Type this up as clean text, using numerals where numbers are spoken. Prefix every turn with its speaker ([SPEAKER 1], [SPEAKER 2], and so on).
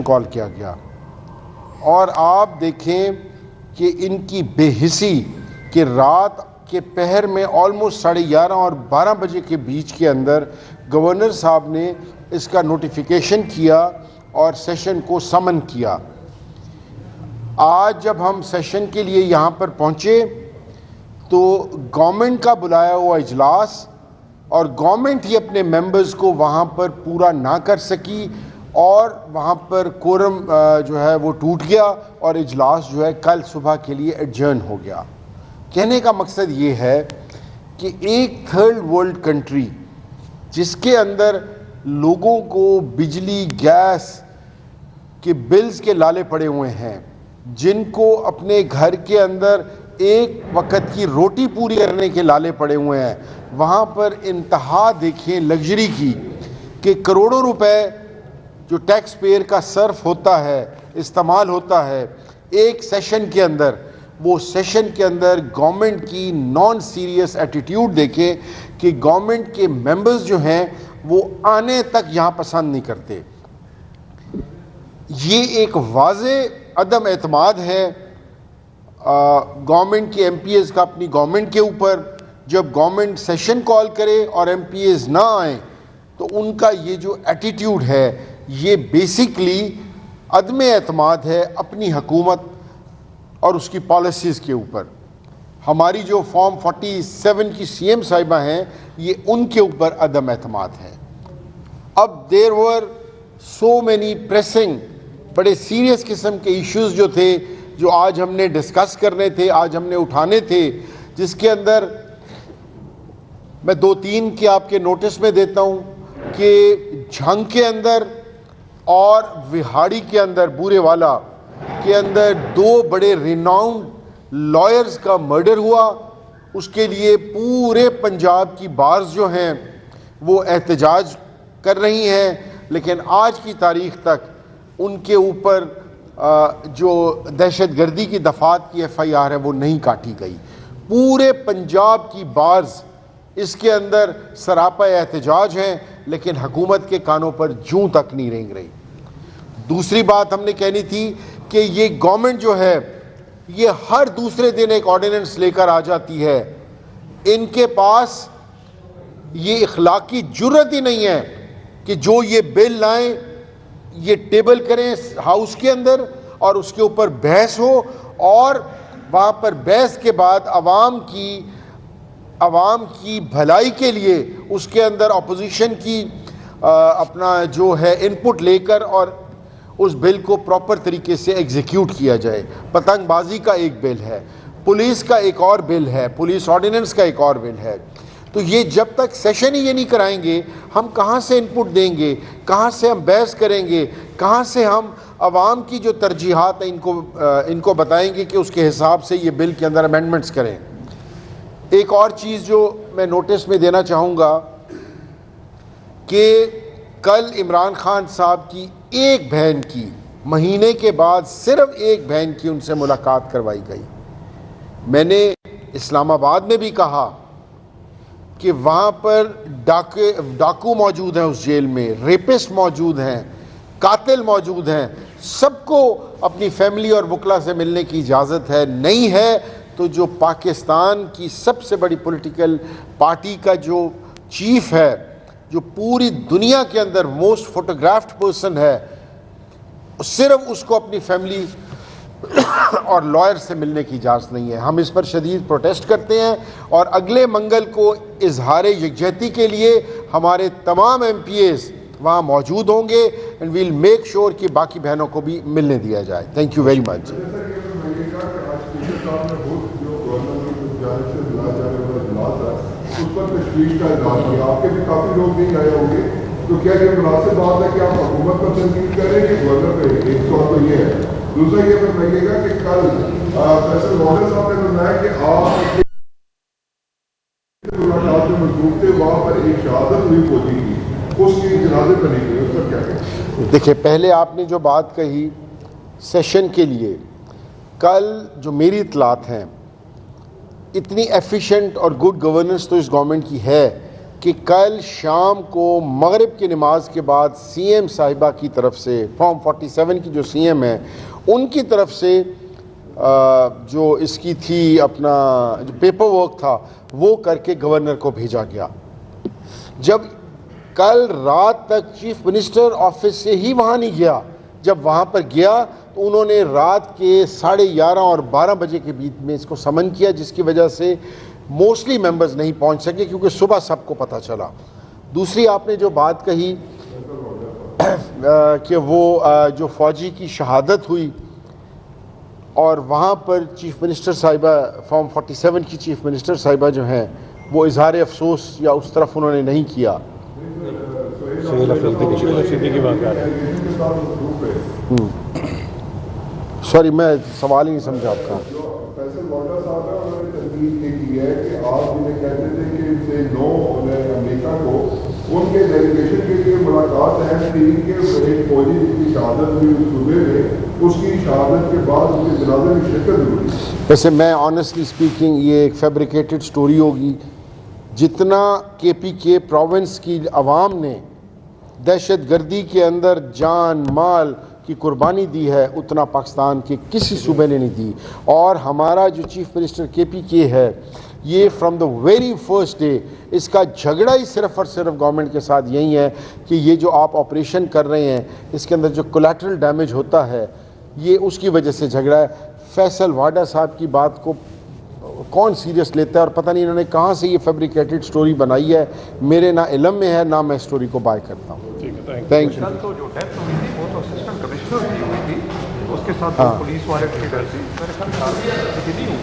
[SPEAKER 1] کال کیا گیا، اور آپ دیکھیں کہ ان کی بے حسی کہ رات کے پہر میں آلموسٹ 11:30 اور 12 بجے کے بیچ کے اندر گورنر صاحب نے اس کا نوٹیفیکیشن کیا اور سیشن کو سمن کیا۔ آج جب ہم سیشن کے لیے یہاں پر پہنچے تو گورنمنٹ کا بلایا ہوا اجلاس، اور گورنمنٹ ہی اپنے ممبرز کو وہاں پر پورا نہ کر سکی، اور وہاں پر کورم جو ہے وہ ٹوٹ گیا، اور اجلاس جو ہے کل صبح کے لیے ایڈجرن ہو گیا۔ کہنے کا مقصد یہ ہے کہ ایک تھرڈ ورلڈ کنٹری جس کے اندر لوگوں کو بجلی گیس کے بلز کے لالے پڑے ہوئے ہیں، جن کو اپنے گھر کے اندر ایک وقت کی روٹی پوری کرنے کے لالے پڑے ہوئے ہیں، وہاں پر انتہا دیکھیں لگژری کی کہ کروڑوں روپے جو ٹیکس پیئر کا صرف ہوتا ہے، استعمال ہوتا ہے ایک سیشن کے اندر، وہ سیشن کے اندر گورنمنٹ کی نان سیریس ایٹیٹیوڈ دیکھیں کہ گورنمنٹ کے ممبرز جو ہیں وہ آنے تک یہاں پسند نہیں کرتے۔ یہ ایک واضح عدم اعتماد ہے گورنمنٹ کے ایم پی ایز کا اپنی گورنمنٹ کے اوپر۔ جب گورنمنٹ سیشن کال کرے اور ایم پی ایز نہ آئیں تو ان کا یہ جو ایٹیٹیوڈ ہے یہ بیسیکلی عدم اعتماد ہے اپنی حکومت اور اس کی پالیسیز کے اوپر۔ ہماری جو فارم 47 کی سی ایم صاحبہ ہیں یہ ان کے اوپر عدم اعتماد ہے۔ اب دیر ور سو مینی پریسنگ بڑے سیریس قسم کے ایشوز جو تھے جو آج ہم نے ڈسکس کرنے تھے، آج ہم نے اٹھانے تھے، جس کے اندر میں 2-3 کے آپ کے نوٹس میں دیتا ہوں کہ جھنگ کے اندر اور وہاڑی کے اندر بورے والا کے اندر 2 بڑے ریناؤنڈ لائرز کا مرڈر ہوا۔ اس کے لیے پورے پنجاب کی بارز جو ہیں وہ احتجاج کر رہی ہیں، لیکن آج کی تاریخ تک ان کے اوپر جو دہشت گردی کی دفعات کی ایف آئی آر ہے وہ نہیں کاٹی گئی۔ پورے پنجاب کی بارز اس کے اندر سراپا احتجاج ہیں، لیکن حکومت کے کانوں پر جوں تک نہیں رینگ رہی۔ دوسری بات ہم نے کہنی تھی کہ یہ گورنمنٹ جو ہے یہ ہر دوسرے دن ایک آرڈیننس لے کر آ جاتی ہے، ان کے پاس یہ اخلاقی جرت ہی نہیں ہے کہ جو یہ بل لائیں یہ ٹیبل کریں ہاؤس کے اندر اور اس کے اوپر بحث ہو، اور وہاں پر بحث کے بعد عوام کی بھلائی کے لیے اس کے اندر اپوزیشن کی اپنا جو ہے ان پٹ لے کر اور اس بل کو پراپر طریقے سے ایگزیکیوٹ کیا جائے۔ پتنگ بازی کا ایک بل ہے، پولیس کا ایک اور بل ہے، پولیس آرڈیننس کا ایک اور بل ہے۔ تو یہ جب تک سیشن ہی یہ نہیں کرائیں گے ہم کہاں سے ان پٹ دیں گے، کہاں سے ہم بحث کریں گے، کہاں سے ہم عوام کی جو ترجیحات ہیں ان کو بتائیں گے کہ اس کے حساب سے یہ بل کے اندر امینڈمنٹس کریں۔ ایک اور چیز جو میں نوٹس میں دینا چاہوں گا کہ کل عمران خان صاحب کی ایک بہن کی مہینے کے بعد صرف ایک بہن کی ان سے ملاقات کروائی گئی۔ میں نے اسلام آباد میں بھی کہا کہ وہاں پر ڈاکو موجود ہیں، اس جیل میں ریپسٹ موجود ہیں، قاتل موجود ہیں، سب کو اپنی فیملی اور وکلا سے ملنے کی اجازت ہے۔ نہیں ہے تو جو پاکستان کی سب سے بڑی پولیٹیکل پارٹی کا جو چیف ہے، جو پوری دنیا کے اندر موسٹ فوٹوگرافڈ پرسن ہے، صرف اس کو اپنی فیملی اور لائر سے ملنے کی اجازت نہیں ہے۔ ہم اس پر شدید پروٹیسٹ کرتے ہیں، اور اگلے منگل کو اظہار یکجہتی کے لیے ہمارے تمام ایم پی ایز وہاں موجود ہوں گے، اینڈ ویل میک شور کہ باقی بہنوں کو بھی ملنے دیا جائے۔ Thank you very much.
[SPEAKER 2] تو کیا یہ مناسب بات ہے کہ آپ حکومت پر تنقید کریں کہ گورنر پہ؟ ایک سوال تو یہ ہے، دوسرا یہ فرمائیے گا کہ کل فیصل گورنر صاحب نے فرمایا کہ آپ ملاقات میں مضبوط تھے، وہاں پر ایک شہادت ہوئی فوجی کی، اس کی جنازے پر نہیں ہوئی، اس پر کیا کہیں؟
[SPEAKER 1] دیکھیں، پہلے آپ نے جو بات کہی سیشن کے لیے، کل جو میری اطلاعات ہیں اتنی ایفیشینٹ اور گڈ گورننس تو اس گورنمنٹ کی ہے کہ کل شام کو مغرب کی نماز کے بعد سی ایم صاحبہ کی طرف سے فارم 47 کی جو سی ایم ہے ان کی طرف سے جو اس کی تھی اپنا جو پیپر ورک تھا وہ کر کے گورنر کو بھیجا گیا. جب کل رات تک چیف منسٹر آفس سے ہی وہاں نہیں گیا, جب وہاں پر گیا تو انہوں نے رات کے 11:30 اور 12 بجے کے بیچ میں اس کو سمن کیا, جس کی وجہ سے موسٹلی ممبرز نہیں پہنچ سکے کیونکہ صبح سب کو پتہ چلا. دوسری آپ نے جو بات کہی کہ وہ جو فوجی کی شہادت ہوئی اور وہاں پر چیف منسٹر صاحبہ فارم 47 کی چیف منسٹر صاحبہ جو ہیں وہ اظہار افسوس یا اس طرف انہوں نے نہیں کیا.
[SPEAKER 3] سہیل افریدی کی بات کر رہے ہیں.
[SPEAKER 1] سوری میں سوال ہی نہیں سمجھا آپ کا.
[SPEAKER 2] فیصل وارڈا صاحب ہے, انہوں نے تنقید یہ کی ہے کہ آپ جنہیں کہتے تھے کہ سے 9 امریکہ کو ان کے ڈیلیگیشن کے لیے ملاقات ہے تھی کہ ایک فوجی جس کی شہادت ہوئی اس صوبے میں, اس کی شہادت کے بعد اس کے جنازے میں شرکت ہوئی.
[SPEAKER 1] ویسے میں آنیسٹلی اسپیکنگ یہ ایک فیبریکیٹڈ سٹوری ہوگی. جتنا کے پی کے پروونس کی عوام نے دہشت گردی کے اندر جان مال کی قربانی دی ہے اتنا پاکستان کے کسی صوبے نے نہیں دی. اور ہمارا جو چیف منسٹر کے پی کے ہے یہ from the very first day اس کا جھگڑا ہی صرف اور صرف گورنمنٹ کے ساتھ یہی ہے کہ یہ جو آپ آپریشن کر رہے ہیں اس کے اندر جو کولیٹرل ڈیمیج ہوتا ہے یہ اس کی وجہ سے جھگڑا ہے. فیصل واڈا صاحب کی بات کو کون سیریس لیتا ہے اور پتہ نہیں انہوں نے کہاں سے یہ فیبریکیٹڈ سٹوری بنائی ہے. میرے نہ علم میں ہے نہ میں سٹوری کو بائی کرتا ہوں. Thank you.
[SPEAKER 4] کل تو جو ڈیتھ ہوئی تھی وہ تو اسسٹنٹ کمشنر کی ہوئی تھی, اس کے ساتھ پولیس والے کی ڈر تھی, میرے خیال نہیں ہوئی.